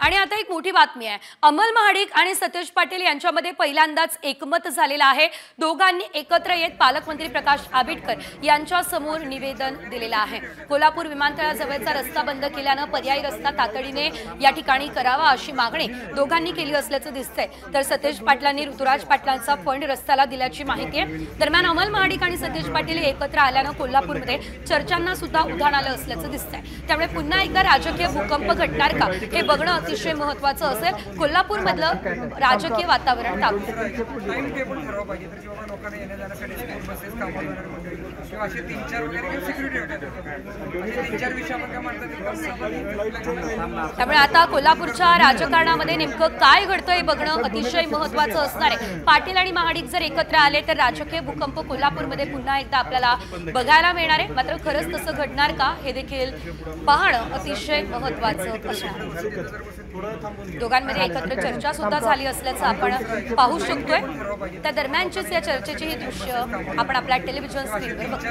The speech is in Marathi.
आणि आता एक मोठी बातमी आहे। अमल महाडिक आणि सतेज पाटील यांच्यामध्ये पहिल्यांदाच एकमत झालेलं आहे। दोघांनी एकत्र येत पालकमंत्री प्रकाश आबिटकर यांच्या समोर निवेदन दिलेलं आहे। कोल्हापूर विमानतळाजवळचा रस्ता बंद केल्याने पर्यायी रस्ता तातडीने या ठिकाणी करावा अशी मागणी दोघांनी केली असल्याचं दिसतंय। तर सतेज पाटलांनी ऋतुराज पाटलांचा फंड रस्त्याला दिल्याची माहिती आहे। दरम्यान अमल महाडिक आणि सतेज पाटील एकत्र आल्याने कोल्हापूरमध्ये चर्चांना सुद्धा उधाण आलं असल्याचं दिसतंय। त्यामुळे पुन्हा एकदा राजकीय भूकंप घडणार का हे बघणं अतिशय महत्त्वाचं असेल। कोल्हापूरमधलं राजकीय वातावरण त्यामुळे आता कोल्हापूरच्या राजकारणामध्ये नेमकं काय घडतंय बघणं अतिशय महत्त्वाचं असणार आहे। पाटील आणि महाडिक जर एकत्र आले तर राजकीय भूकंप कोल्हापूरमध्ये पुन्हा एकदा आपल्याला बघायला मिळणार आहे। मात्र खरंच तसं घडणार का हे देखील पाहणं अतिशय महत्त्वाचं असणार आहे। दोघांमध्ये एकत्र चर्चा सुद्धा झाली असल्याचं आपण पाहू शकतोय। त्या दरम्यानचीच या चर्चेची ही दृश्य आपण आपल्या टेलिव्हिजन स्क्रीनवर बघतो।